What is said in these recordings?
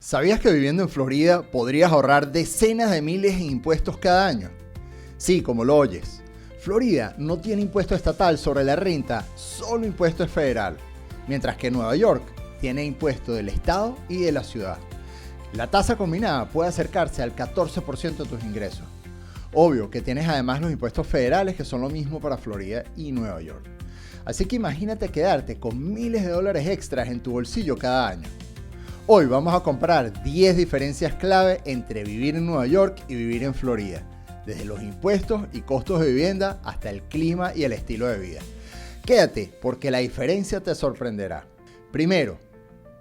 ¿Sabías que viviendo en Florida podrías ahorrar decenas de miles en impuestos cada año? Sí, como lo oyes. Florida no tiene impuesto estatal sobre la renta, solo impuesto federal, mientras que Nueva York tiene impuesto del estado y de la ciudad. La tasa combinada puede acercarse al 14% de tus ingresos. Obvio que tienes además los impuestos federales, que son lo mismo para Florida y Nueva York. Así que imagínate quedarte con miles de dólares extras en tu bolsillo cada año. Hoy vamos a comparar 10 diferencias clave entre vivir en Nueva York y vivir en Florida, desde los impuestos y costos de vivienda hasta el clima y el estilo de vida. Quédate porque la diferencia te sorprenderá. Primero,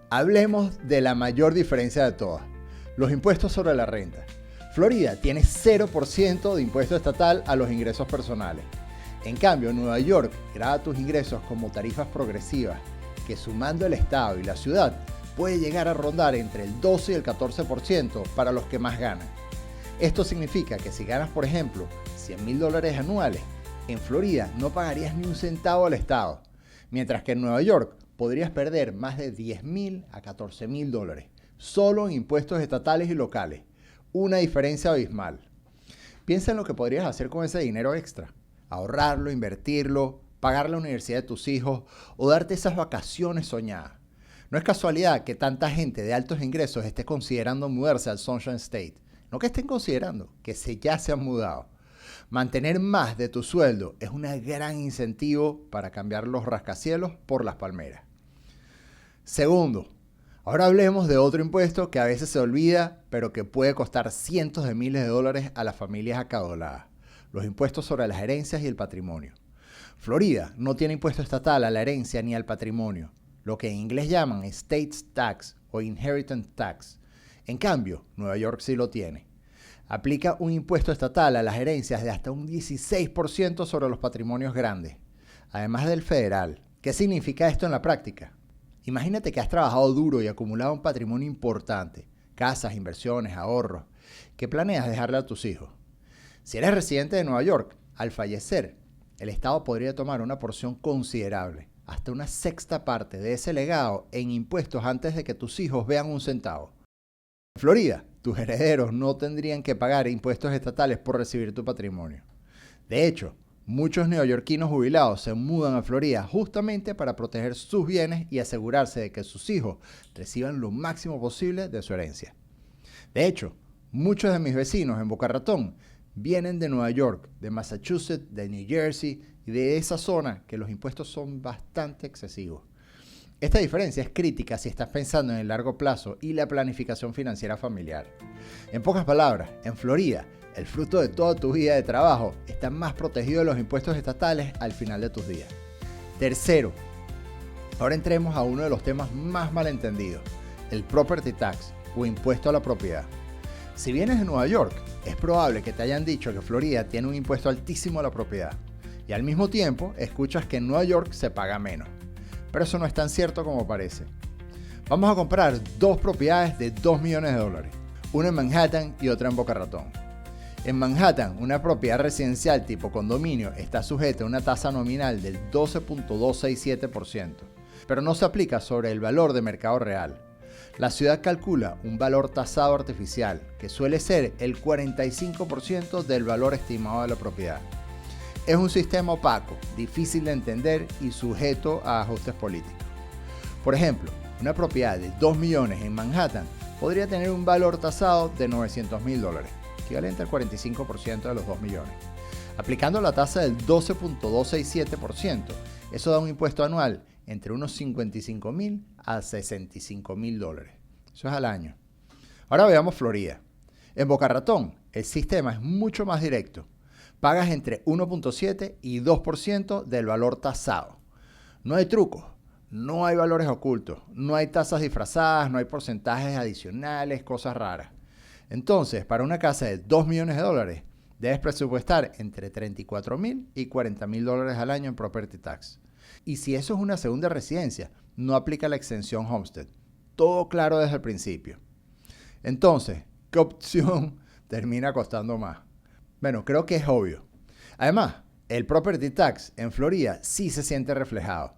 hablemos de la mayor diferencia de todas, los impuestos sobre la renta. Florida tiene 0% de impuesto estatal a los ingresos personales. En cambio, Nueva York graba tus ingresos como tarifas progresivas, que sumando el estado y la ciudad, puede llegar a rondar entre el 12 y el 14% para los que más ganan. Esto significa que si ganas, por ejemplo, $100,000 anuales, en Florida no pagarías ni un centavo al estado, mientras que en Nueva York podrías perder más de $10,000 a $14,000, solo en impuestos estatales y locales. Una diferencia abismal. Piensa en lo que podrías hacer con ese dinero extra. Ahorrarlo, invertirlo, pagar la universidad de tus hijos o darte esas vacaciones soñadas. No es casualidad que tanta gente de altos ingresos esté considerando mudarse al Sunshine State. No que estén considerando, que ya se han mudado. Mantener más de tu sueldo es un gran incentivo para cambiar los rascacielos por las palmeras. Segundo, ahora hablemos de otro impuesto que a veces se olvida, pero que puede costar cientos de miles de dólares a las familias acaudaladas. Los impuestos sobre las herencias y el patrimonio. Florida no tiene impuesto estatal a la herencia ni al patrimonio, lo que en inglés llaman estate tax o inheritance tax. En cambio, Nueva York sí lo tiene. Aplica un impuesto estatal a las herencias de hasta un 16% sobre los patrimonios grandes, además del federal. ¿Qué significa esto en la práctica? Imagínate que has trabajado duro y acumulado un patrimonio importante, casas, inversiones, ahorros, que planeas dejarle a tus hijos. Si eres residente de Nueva York, al fallecer, el Estado podría tomar una porción considerable, hasta una sexta parte de ese legado en impuestos antes de que tus hijos vean un centavo. En Florida, tus herederos no tendrían que pagar impuestos estatales por recibir tu patrimonio. De hecho, muchos neoyorquinos jubilados se mudan a Florida justamente para proteger sus bienes y asegurarse de que sus hijos reciban lo máximo posible de su herencia. De hecho, muchos de mis vecinos en Boca Ratón vienen de Nueva York, de Massachusetts, de New Jersey y de esa zona que los impuestos son bastante excesivos. Esta diferencia es crítica si estás pensando en el largo plazo y la planificación financiera familiar. En pocas palabras, en Florida, el fruto de toda tu vida de trabajo está más protegido de los impuestos estatales al final de tus días. Tercero, ahora entremos a uno de los temas más malentendidos, el property tax o impuesto a la propiedad. Si vienes de Nueva York, es probable que te hayan dicho que Florida tiene un impuesto altísimo a la propiedad y al mismo tiempo escuchas que en Nueva York se paga menos. Pero eso no es tan cierto como parece. Vamos a comprar dos propiedades de $2 millones, una en Manhattan y otra en Boca Ratón. En Manhattan, una propiedad residencial tipo condominio está sujeta a una tasa nominal del 12.267%, pero no se aplica sobre el valor de mercado real. La ciudad calcula un valor tasado artificial, que suele ser el 45% del valor estimado de la propiedad. Es un sistema opaco, difícil de entender y sujeto a ajustes políticos. Por ejemplo, una propiedad de $2 millones en Manhattan podría tener un valor tasado de $900,000, equivalente al 45% de los $2 millones. Aplicando la tasa del 12.267%, eso da un impuesto anual entre unos $55,000 a $65,000. Eso es al año. Ahora veamos Florida. En Boca Ratón, el sistema es mucho más directo. Pagas entre 1.7 y 2% del valor tasado. No hay trucos, no hay valores ocultos, no hay tasas disfrazadas, no hay porcentajes adicionales, cosas raras. Entonces, para una casa de $2 millones, debes presupuestar entre $34,000 y $40,000 al año en property tax. Y si eso es una segunda residencia, no aplica la exención Homestead. Todo claro desde el principio. Entonces, ¿qué opción termina costando más? Bueno, creo que es obvio. Además, el property tax en Florida sí se siente reflejado.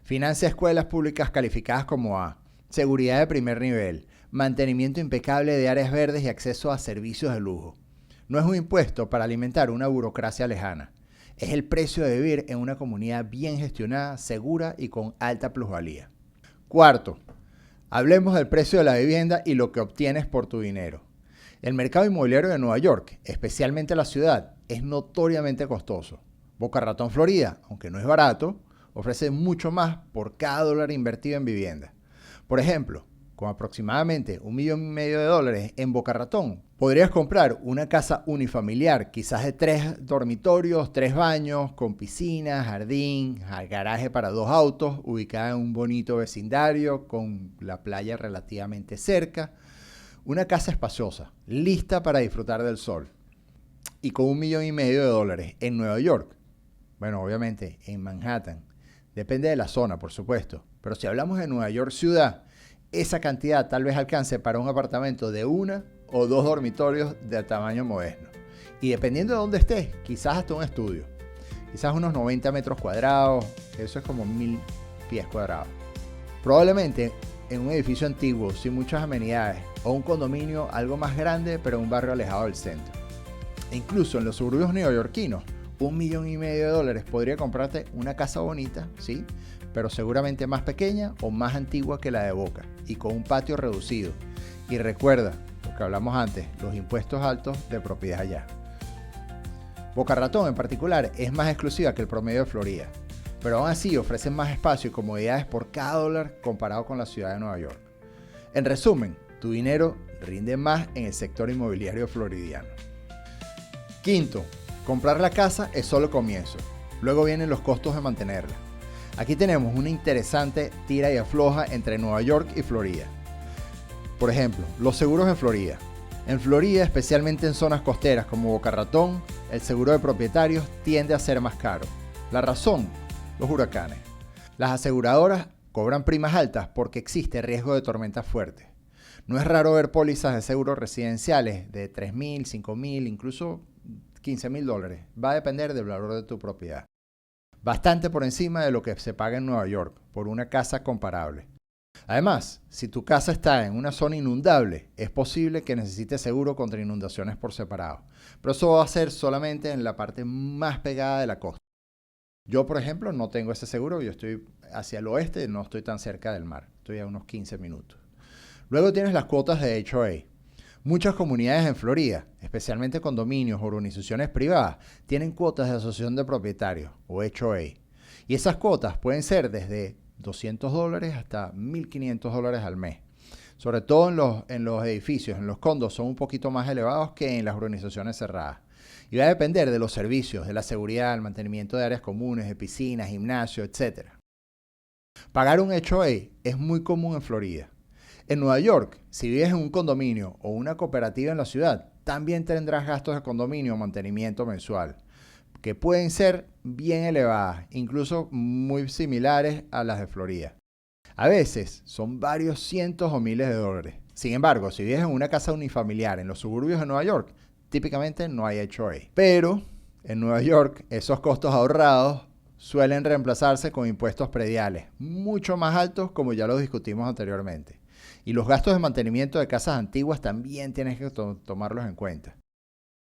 Financia escuelas públicas calificadas como A, seguridad de primer nivel, mantenimiento impecable de áreas verdes y acceso a servicios de lujo. No es un impuesto para alimentar una burocracia lejana. Es el precio de vivir en una comunidad bien gestionada, segura y con alta plusvalía. Cuarto, hablemos del precio de la vivienda y lo que obtienes por tu dinero. El mercado inmobiliario de Nueva York, especialmente la ciudad, es notoriamente costoso. Boca Ratón, Florida, aunque no es barato, ofrece mucho más por cada dólar invertido en vivienda. Por ejemplo, con aproximadamente $1,5 millones en Boca Ratón, podrías comprar una casa unifamiliar, quizás de 3 dormitorios, 3 baños, con piscina, jardín, garaje para 2 autos, ubicada en un bonito vecindario, con la playa relativamente cerca. Una casa espaciosa, lista para disfrutar del sol. Y con $1,5 millones en Nueva York. Bueno, obviamente en Manhattan. Depende de la zona, por supuesto. Pero si hablamos de Nueva York ciudad, esa cantidad tal vez alcance para un apartamento de 1 o 2 dormitorios de tamaño moderno. Y dependiendo de dónde estés, quizás hasta un estudio. Quizás unos 90 metros cuadrados, eso es como 1,000 pies cuadrados. Probablemente en un edificio antiguo, sin muchas amenidades, o un condominio algo más grande, pero en un barrio alejado del centro. E incluso en los suburbios neoyorquinos, $1,5 millones podría comprarte una casa bonita, ¿sí? Pero seguramente más pequeña o más antigua que la de Boca y con un patio reducido. Y recuerda, lo que hablamos antes, los impuestos altos de propiedad allá. Boca Ratón en particular es más exclusiva que el promedio de Florida, pero aún así ofrecen más espacio y comodidades por cada dólar comparado con la ciudad de Nueva York. En resumen, tu dinero rinde más en el sector inmobiliario floridiano. Quinto, comprar la casa es solo el comienzo. Luego vienen los costos de mantenerla. Aquí tenemos una interesante tira y afloja entre Nueva York y Florida. Por ejemplo, los seguros en Florida. En Florida, especialmente en zonas costeras como Boca Ratón, el seguro de propietarios tiende a ser más caro. La razón, los huracanes. Las aseguradoras cobran primas altas porque existe riesgo de tormentas fuertes. No es raro ver pólizas de seguros residenciales de $3,000, $5,000, incluso $15,000. Va a depender del valor de tu propiedad. Bastante por encima de lo que se paga en Nueva York por una casa comparable. Además, si tu casa está en una zona inundable, es posible que necesites seguro contra inundaciones por separado. Pero eso va a ser solamente en la parte más pegada de la costa. Yo, por ejemplo, no tengo ese seguro. Yo estoy hacia el oeste, no estoy tan cerca del mar. Estoy a unos 15 minutos. Luego tienes las cuotas de HOA. Muchas comunidades en Florida, especialmente condominios o organizaciones privadas, tienen cuotas de asociación de propietarios o HOA. Y esas cuotas pueden ser desde $200 hasta $1,500 al mes. Sobre todo en los edificios, en los condos son un poquito más elevados que en las organizaciones cerradas. Y va a depender de los servicios, de la seguridad, el mantenimiento de áreas comunes, de piscinas, gimnasio, etc. Pagar un HOA es muy común en Florida. En Nueva York, si vives en un condominio o una cooperativa en la ciudad, también tendrás gastos de condominio o mantenimiento mensual, que pueden ser bien elevadas, incluso muy similares a las de Florida. A veces son varios cientos o miles de dólares. Sin embargo, si vives en una casa unifamiliar en los suburbios de Nueva York, típicamente no hay HOA. Pero en Nueva York, esos costos ahorrados suelen reemplazarse con impuestos prediales, mucho más altos como ya lo discutimos anteriormente. Y los gastos de mantenimiento de casas antiguas también tienes que tomarlos en cuenta.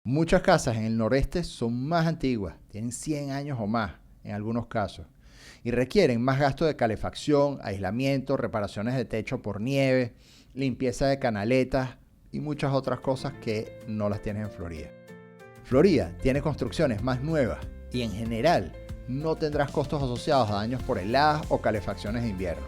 Muchas casas en el noreste son más antiguas, tienen 100 años o más en algunos casos, y requieren más gasto de calefacción, aislamiento, reparaciones de techo por nieve, limpieza de canaletas y muchas otras cosas que no las tienes en Florida. Florida tiene construcciones más nuevas y en general no tendrás costos asociados a daños por heladas o calefacciones de invierno,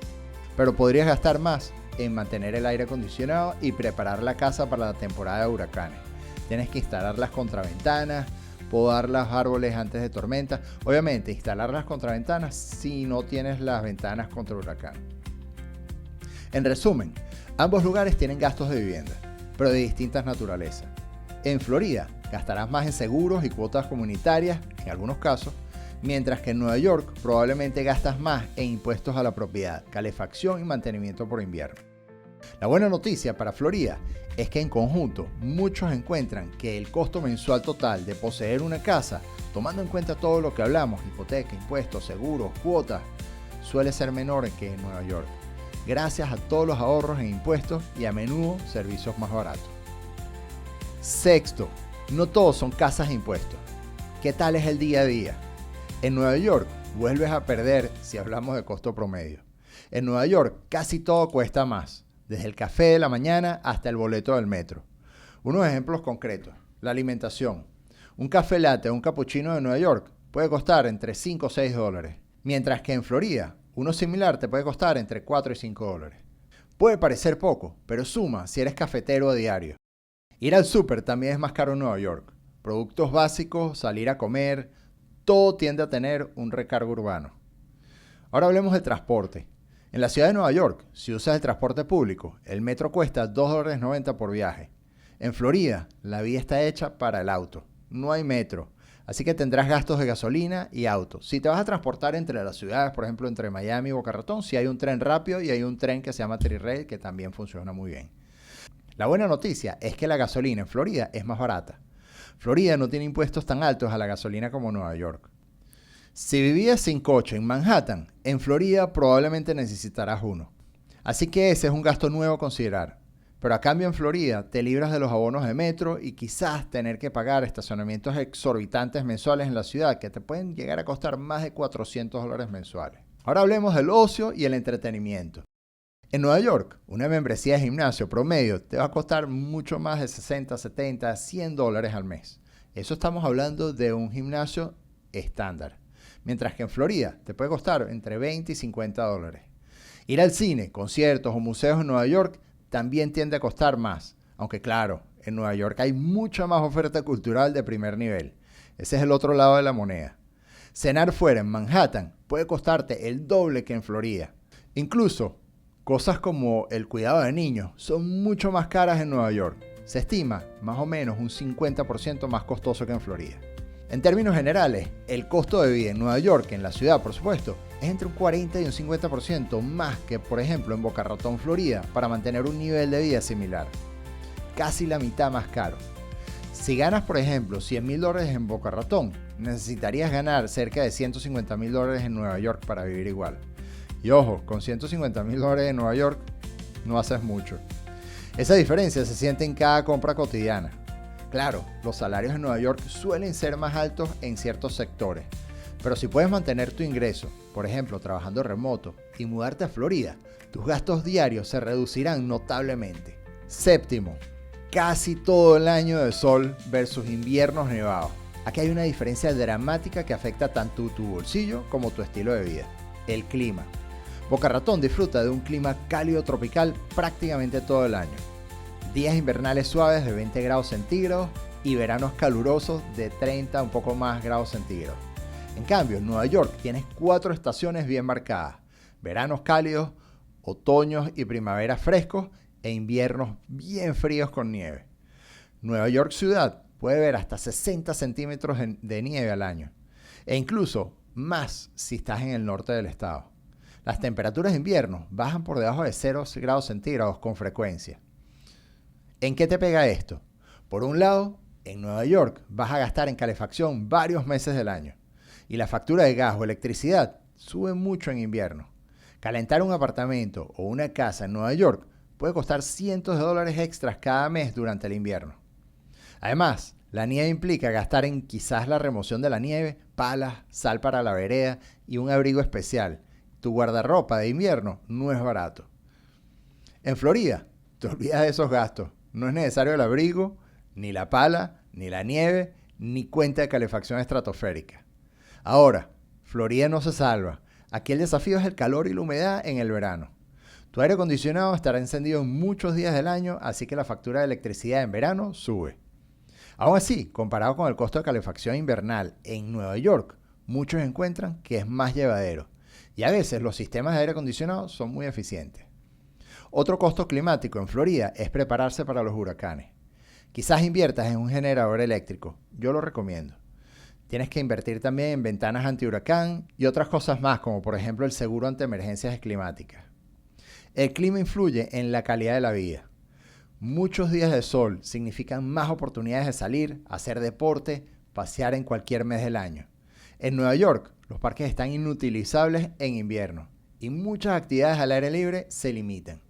pero podrías gastar más en mantener el aire acondicionado y preparar la casa para la temporada de huracanes. Tienes que instalar las contraventanas, podar los árboles antes de tormenta. Obviamente, instalar las contraventanas si no tienes las ventanas contra el huracán. En resumen, ambos lugares tienen gastos de vivienda, pero de distintas naturalezas. En Florida, gastarás más en seguros y cuotas comunitarias, en algunos casos, mientras que en Nueva York probablemente gastas más en impuestos a la propiedad, calefacción y mantenimiento por invierno. La buena noticia para Florida es que en conjunto muchos encuentran que el costo mensual total de poseer una casa, tomando en cuenta todo lo que hablamos, hipoteca, impuestos, seguros, cuotas, suele ser menor que en Nueva York. gracias a todos los ahorros en impuestos y a menudo servicios más baratos. Sexto, no todos son casas de impuestos. ¿Qué tal es el día a día? En Nueva York vuelves a perder si hablamos de costo promedio. En Nueva York casi todo cuesta más, desde el café de la mañana hasta el boleto del metro. Unos ejemplos concretos. La alimentación. Un café latte o un cappuccino de Nueva York puede costar entre 5 o 6 dólares, mientras que en Florida uno similar te puede costar entre 4 y 5 dólares. Puede parecer poco, pero suma si eres cafetero a diario. Ir al súper también es más caro en Nueva York. Productos básicos, salir a comer, todo tiende a tener un recargo urbano. Ahora hablemos del transporte. En la ciudad de Nueva York, si usas el transporte público, el metro cuesta $2.90 por viaje. En Florida, la vía está hecha para el auto. No hay metro, así que tendrás gastos de gasolina y auto. Si te vas a transportar entre las ciudades, por ejemplo, entre Miami y Boca Ratón, sí hay un tren rápido y hay un tren que se llama Tri-Rail que también funciona muy bien. La buena noticia es que la gasolina en Florida es más barata. Florida no tiene impuestos tan altos a la gasolina como Nueva York. Si vivías sin coche en Manhattan, en Florida probablemente necesitarás uno. Así que ese es un gasto nuevo a considerar. Pero a cambio en Florida te libras de los abonos de metro y quizás tener que pagar estacionamientos exorbitantes mensuales en la ciudad que te pueden llegar a costar más de $400 mensuales. Ahora hablemos del ocio y el entretenimiento. En Nueva York, una membresía de gimnasio promedio te va a costar mucho más de 60, 70, $100 al mes. Eso estamos hablando de un gimnasio estándar. Mientras que en Florida te puede costar entre 20 y 50 dólares. Ir al cine, conciertos o museos en Nueva York también tiende a costar más. Aunque claro, en Nueva York hay mucha más oferta cultural de primer nivel. Ese es el otro lado de la moneda. Cenar fuera en Manhattan puede costarte el doble que en Florida. Incluso, cosas como el cuidado de niños son mucho más caras en Nueva York. Se estima más o menos un 50% más costoso que en Florida. En términos generales, el costo de vida en Nueva York, en la ciudad por supuesto, es entre un 40 y un 50% más que, por ejemplo, en Boca Ratón, Florida, para mantener un nivel de vida similar. Casi la mitad más caro. Si ganas, por ejemplo, $100,000 en Boca Ratón, necesitarías ganar cerca de $150,000 en Nueva York para vivir igual. Y ojo, con $150,000 en Nueva York no haces mucho. Esa diferencia se siente en cada compra cotidiana. Claro, los salarios en Nueva York suelen ser más altos en ciertos sectores, pero si puedes mantener tu ingreso, por ejemplo, trabajando remoto, y mudarte a Florida, tus gastos diarios se reducirán notablemente. Séptimo, casi todo el año de sol versus inviernos nevados. Aquí hay una diferencia dramática que afecta tanto tu bolsillo como tu estilo de vida. El clima. Boca Ratón disfruta de un clima cálido tropical prácticamente todo el año. Días invernales suaves de 20 grados centígrados y veranos calurosos de 30 un poco más grados centígrados. En cambio, en Nueva York tienes 4 estaciones bien marcadas: veranos cálidos, otoños y primaveras frescos e inviernos bien fríos con nieve. Nueva York ciudad puede ver hasta 60 centímetros de nieve al año, e incluso más si estás en el norte del estado. Las temperaturas de invierno bajan por debajo de 0 grados centígrados con frecuencia. ¿En qué te pega esto? Por un lado, en Nueva York vas a gastar en calefacción varios meses del año y la factura de gas o electricidad sube mucho en invierno. Calentar un apartamento o una casa en Nueva York puede costar cientos de dólares extras cada mes durante el invierno. Además, la nieve implica gastar en quizás la remoción de la nieve, palas, sal para la vereda y un abrigo especial. Tu guardarropa de invierno no es barato. En Florida, te olvidas de esos gastos. No es necesario el abrigo, ni la pala, ni la nieve, ni cuenta de calefacción estratosférica. Ahora, Florida no se salva. Aquí el desafío es el calor y la humedad en el verano. Tu aire acondicionado estará encendido muchos días del año, así que la factura de electricidad en verano sube. Aún así, comparado con el costo de calefacción invernal en Nueva York, muchos encuentran que es más llevadero. Y a veces los sistemas de aire acondicionado son muy eficientes. Otro costo climático en Florida es prepararse para los huracanes. Quizás inviertas en un generador eléctrico, yo lo recomiendo. Tienes que invertir también en ventanas antihuracán y otras cosas más, como por ejemplo el seguro ante emergencias climáticas. El clima influye en la calidad de la vida. Muchos días de sol significan más oportunidades de salir, hacer deporte, pasear en cualquier mes del año. En Nueva York, los parques están inutilizables en invierno y muchas actividades al aire libre se limitan.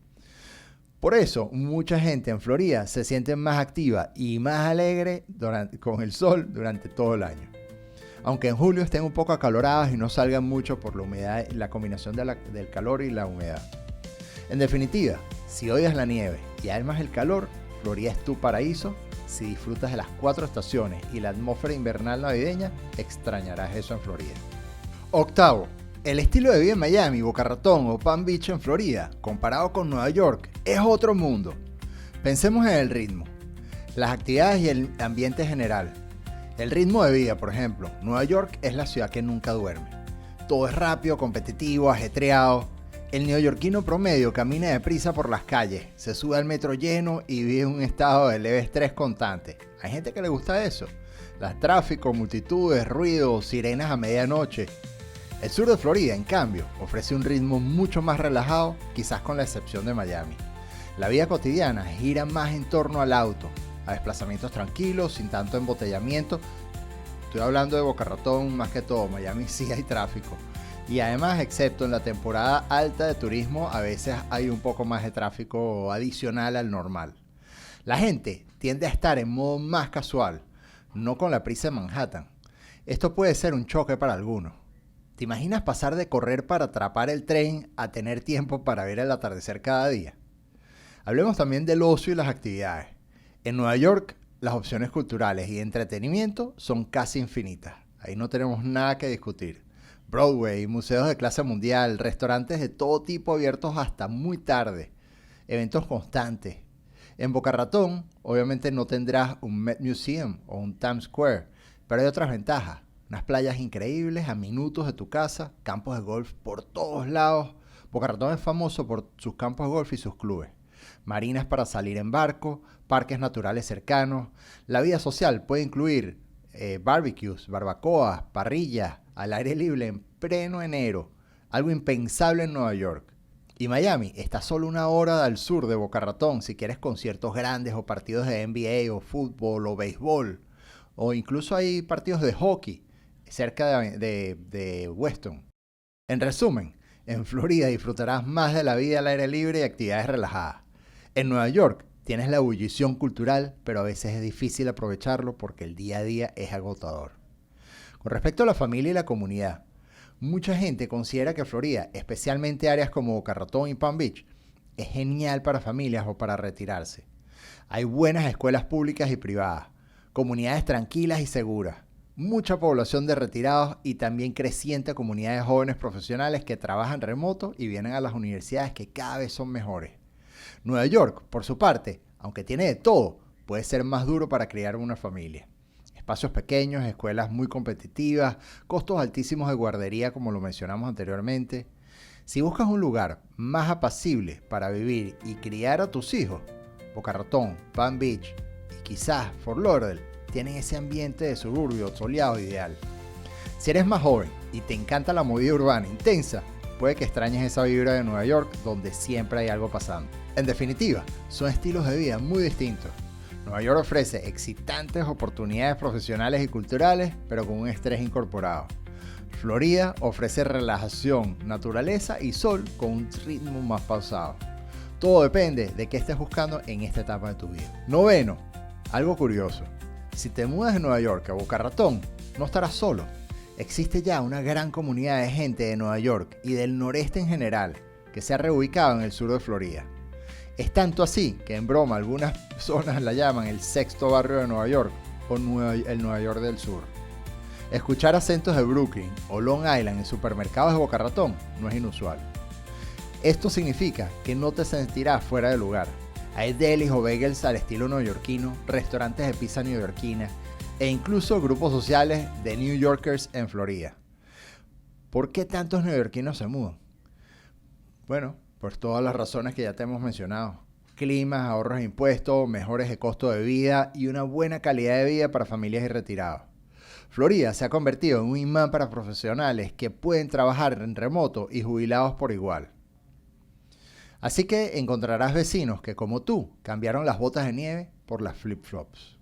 Por eso, mucha gente en Florida se siente más activa y más alegre con el sol durante todo el año. Aunque en julio estén un poco acaloradas y no salgan mucho por la humedad, la combinación del calor y la humedad. En definitiva, si odias la nieve y además el calor, Florida es tu paraíso. Si disfrutas de las 4 estaciones y la atmósfera invernal navideña, extrañarás eso en Florida. Octavo, el estilo de vida en Miami, Boca Ratón o Palm Beach en Florida, comparado con Nueva York, es otro mundo. Pensemos en el ritmo, las actividades y el ambiente general. El ritmo de vida, por ejemplo, Nueva York es la ciudad que nunca duerme. Todo es rápido, competitivo, ajetreado. El neoyorquino promedio camina deprisa por las calles, se sube al metro lleno y vive en un estado de leve estrés constante. Hay gente que le gusta eso. Tráfico, multitudes, ruido, sirenas a medianoche. El sur de Florida, en cambio, ofrece un ritmo mucho más relajado, quizás con la excepción de Miami. La vida cotidiana gira más en torno al auto, a desplazamientos tranquilos, sin tanto embotellamiento. Estoy hablando de Boca Ratón más que todo, Miami sí hay tráfico. Y además, excepto en la temporada alta de turismo, a veces hay un poco más de tráfico adicional al normal. La gente tiende a estar en modo más casual, no con la prisa de Manhattan. Esto puede ser un choque para algunos. ¿Te imaginas pasar de correr para atrapar el tren a tener tiempo para ver el atardecer cada día? Hablemos también del ocio y las actividades. En Nueva York, las opciones culturales y de entretenimiento son casi infinitas. Ahí no tenemos nada que discutir. Broadway, museos de clase mundial, restaurantes de todo tipo abiertos hasta muy tarde, eventos constantes. En Boca Ratón, obviamente no tendrás un Met Museum o un Times Square, pero hay otras ventajas. Unas playas increíbles a minutos de tu casa, campos de golf por todos lados. Boca Ratón es famoso por sus campos de golf y sus clubes. Marinas para salir en barco, parques naturales cercanos. La vida social puede incluir barbecues, barbacoas, parrillas, al aire libre en pleno enero. Algo impensable en Nueva York. Y Miami está solo una hora al sur de Boca Ratón si quieres conciertos grandes o partidos de NBA o fútbol o béisbol. O incluso hay partidos de hockey cerca de Weston. En resumen, en Florida disfrutarás más de la vida al aire libre y actividades relajadas. En Nueva York tienes la ebullición cultural, pero a veces es difícil aprovecharlo porque el día a día es agotador. Con respecto a la familia y la comunidad, mucha gente considera que Florida, especialmente áreas como Boca Ratón y Palm Beach, es genial para familias o para retirarse. Hay buenas escuelas públicas y privadas, comunidades tranquilas y seguras, mucha población de retirados y también creciente comunidad de jóvenes profesionales que trabajan remoto y vienen a las universidades que cada vez son mejores. Nueva York, por su parte, aunque tiene de todo, puede ser más duro para criar una familia. Espacios pequeños, escuelas muy competitivas, costos altísimos de guardería como lo mencionamos anteriormente. Si buscas un lugar más apacible para vivir y criar a tus hijos, Boca Ratón, Palm Beach y quizás Fort Lauderdale tienen ese ambiente de suburbio soleado ideal. Si eres más joven y te encanta la movida urbana intensa, puede que extrañes esa vibra de Nueva York donde siempre hay algo pasando. En definitiva, son estilos de vida muy distintos. Nueva York ofrece excitantes oportunidades profesionales y culturales, pero con un estrés incorporado. Florida ofrece relajación, naturaleza y sol con un ritmo más pausado. Todo depende de qué estés buscando en esta etapa de tu vida. Noveno, algo curioso. Si te mudas de Nueva York a Boca Ratón, no estarás solo. Existe ya una gran comunidad de gente de Nueva York y del noreste en general, que se ha reubicado en el sur de Florida. Es tanto así que en broma algunas personas la llaman el sexto barrio de Nueva York o el Nueva York del Sur. Escuchar acentos de Brooklyn o Long Island en supermercados de Boca Ratón no es inusual. Esto significa que no te sentirás fuera de lugar. Hay delis o bagels al estilo neoyorquino, restaurantes de pizza neoyorquina e incluso grupos sociales de New Yorkers en Florida. ¿Por qué tantos neoyorquinos se mudan? Bueno, por todas las razones que ya te hemos mencionado. Climas, ahorros de impuestos, mejores de costo de vida y una buena calidad de vida para familias y retirados. Florida se ha convertido en un imán para profesionales que pueden trabajar en remoto y jubilados por igual. Así que encontrarás vecinos que, como tú, cambiaron las botas de nieve por las flip-flops.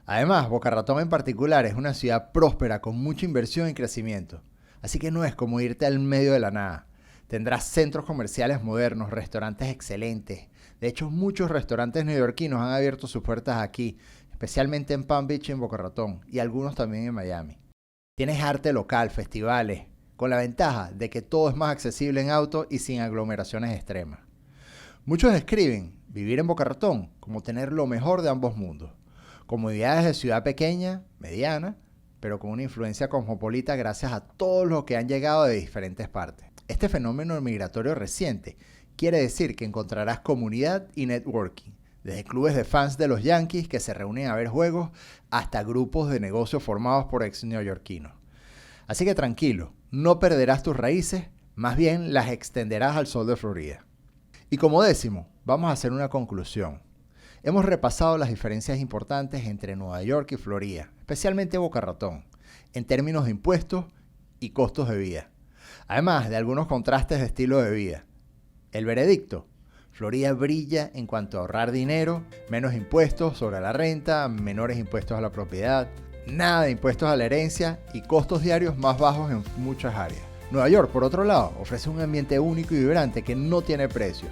Además, Boca Ratón en particular es una ciudad próspera con mucha inversión y crecimiento. Así que no es como irte al medio de la nada. Tendrás centros comerciales modernos, restaurantes excelentes. De hecho, muchos restaurantes neoyorquinos han abierto sus puertas aquí, especialmente en Palm Beach y en Boca Ratón, y algunos también en Miami. Tienes arte local, festivales, con la ventaja de que todo es más accesible en auto y sin aglomeraciones extremas. Muchos describen vivir en Boca Ratón como tener lo mejor de ambos mundos. Comodidades de ciudad pequeña, mediana, pero con una influencia cosmopolita gracias a todos los que han llegado de diferentes partes. Este fenómeno migratorio reciente quiere decir que encontrarás comunidad y networking, desde clubes de fans de los Yankees que se reúnen a ver juegos hasta grupos de negocios formados por ex neoyorquinos. Así que tranquilo, no perderás tus raíces, más bien las extenderás al sol de Florida. Y como décimo, vamos a hacer una conclusión. Hemos repasado las diferencias importantes entre Nueva York y Florida, especialmente Boca Ratón, en términos de impuestos y costos de vida, además de algunos contrastes de estilo de vida. El veredicto: Florida brilla en cuanto a ahorrar dinero, menos impuestos sobre la renta, menores impuestos a la propiedad, nada de impuestos a la herencia y costos diarios más bajos en muchas áreas. Nueva York, por otro lado, ofrece un ambiente único y vibrante que no tiene precio,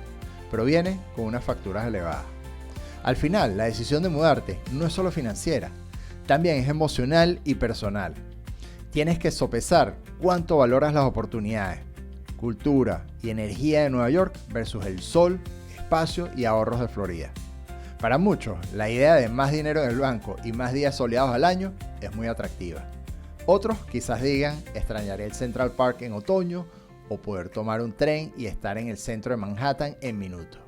pero viene con unas facturas elevadas. Al final, la decisión de mudarte no es solo financiera, también es emocional y personal. Tienes que sopesar cuánto valoras las oportunidades, cultura y energía de Nueva York versus el sol, espacio y ahorros de Florida. Para muchos, la idea de más dinero en el banco y más días soleados al año es muy atractiva. Otros quizás digan: extrañaré el Central Park en otoño o poder tomar un tren y estar en el centro de Manhattan en minutos.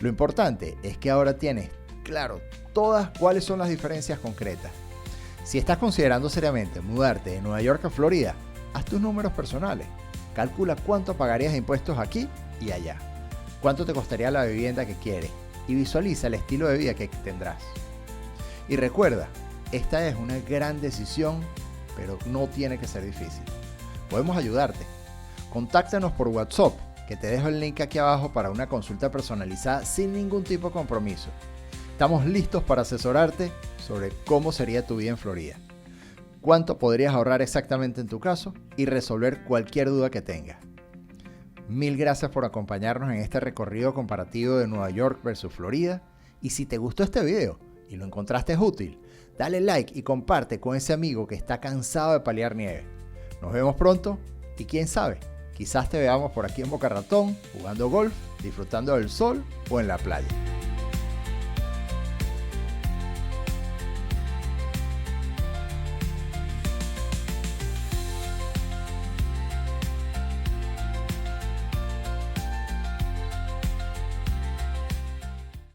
Lo importante es que ahora tienes claro todas cuáles son las diferencias concretas. Si estás considerando seriamente mudarte de Nueva York a Florida, haz tus números personales. Calcula cuánto pagarías de impuestos aquí y allá, cuánto te costaría la vivienda que quieres y visualiza el estilo de vida que tendrás. Y recuerda, esta es una gran decisión, pero no tiene que ser difícil. Podemos ayudarte. Contáctanos por WhatsApp, que te dejo el link aquí abajo para una consulta personalizada sin ningún tipo de compromiso. Estamos listos para asesorarte sobre cómo sería tu vida en Florida, cuánto podrías ahorrar exactamente en tu caso y resolver cualquier duda que tengas. Mil gracias por acompañarnos en este recorrido comparativo de Nueva York versus Florida, y si te gustó este video y lo encontraste útil, dale like y comparte con ese amigo que está cansado de paliar nieve. Nos vemos pronto y quién sabe, quizás te veamos por aquí en Boca Ratón, jugando golf, disfrutando del sol o en la playa.